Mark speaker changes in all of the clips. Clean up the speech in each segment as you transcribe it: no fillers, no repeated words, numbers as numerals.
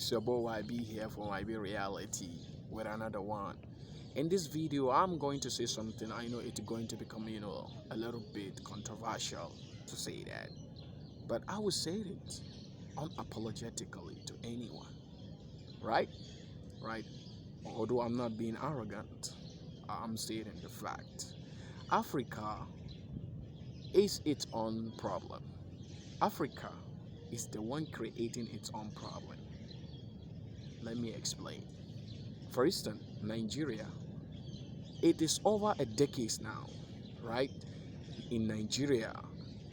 Speaker 1: It's your boy YB here for YB Reality with another one. In this video, I'm going to say something. I know it's going to become, a little bit controversial to say that, but I will say it unapologetically to anyone, right? Right? Although I'm not being arrogant, I'm stating the fact. Africa is its own problem. Africa is the one creating its own problem. Let me explain. For instance, Nigeria, it is over a decade now, right? In Nigeria,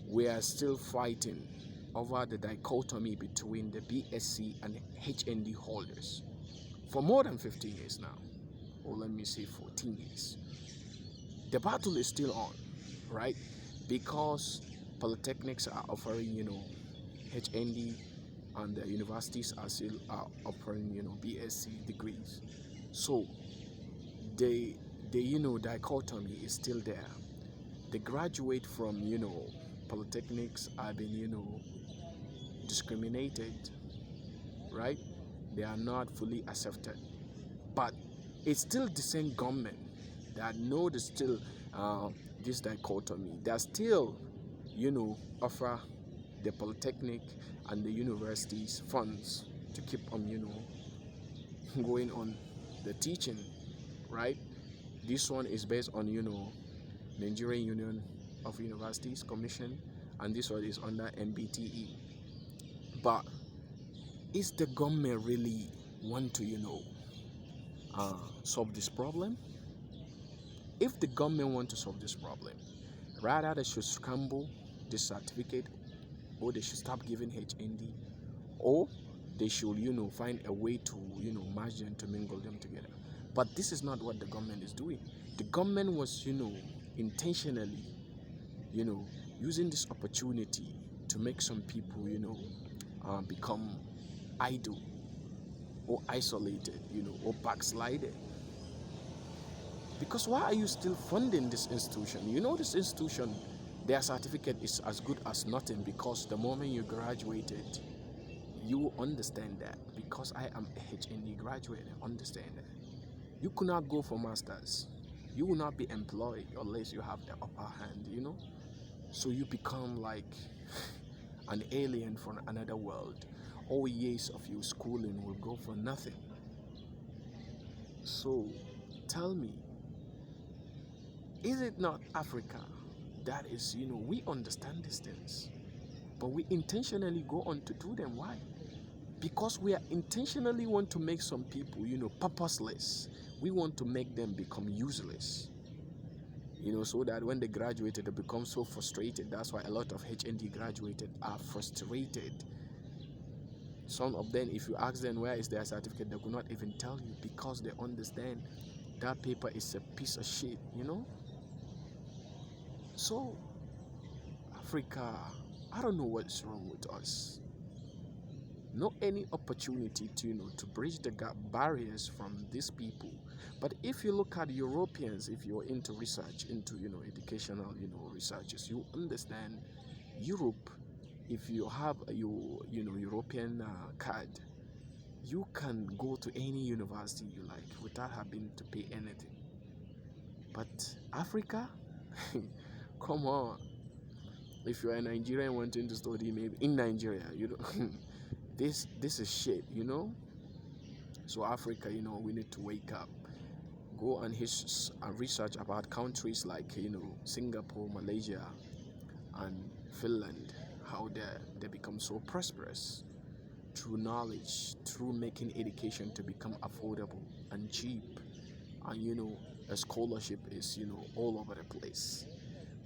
Speaker 1: we are still fighting over the dichotomy between the BSc and HND holders for more than 15 years now, or let me say 14 years. The battle is still on, right? Because polytechnics are offering, HND, and the universities are still offering, BSc degrees. So the dichotomy is still there. The graduate from polytechnics are being discriminated, right? They are not fully accepted, but it's still the same government that know the still this dichotomy. They still offer the polytechnic and the universities funds to keep on going on the teaching, right? This one is based on Nigerian Union of Universities Commission, and this one is under MBTE. But is the government really want to solve this problem? If the government want to solve this problem, rather they should scramble this certificate, or they should stop giving HND, or they should find a way to merge them, to mingle them together. But this is not what the government is doing. The government was intentionally using this opportunity to make some people become idle or isolated, or backslided. Because why are you still funding this institution? This institution, their certificate is as good as nothing, because the moment you graduated, you will understand that. Because I am a HND graduate, I understand that. You could not go for masters. You will not be employed unless you have the upper hand, So you become like an alien from another world. All years of your schooling will go for nothing. So tell me, is it not Africa that is, we understand these things, but we intentionally go on to do them? Why? Because we are intentionally want to make some people, purposeless. We want to make them become useless, so that when they graduated, they become so frustrated. That's why a lot of HND graduated are frustrated. Some of them, if you ask them where is their certificate, they could not even tell you, because they understand that paper is a piece of shit, So, Africa, I don't know what's wrong with us. No any opportunity to bridge the gap barriers from these people. But if you look at Europeans, if you're into research, into educational researches, you understand Europe. If you have your European card, you can go to any university you like without having to pay anything. But Africa, come on. If you're a Nigerian wanting to study maybe in Nigeria, this is shit, So Africa, we need to wake up. Go and research about countries like Singapore, Malaysia, and Finland, how they become so prosperous through knowledge, through making education to become affordable and cheap, and a scholarship is all over the place.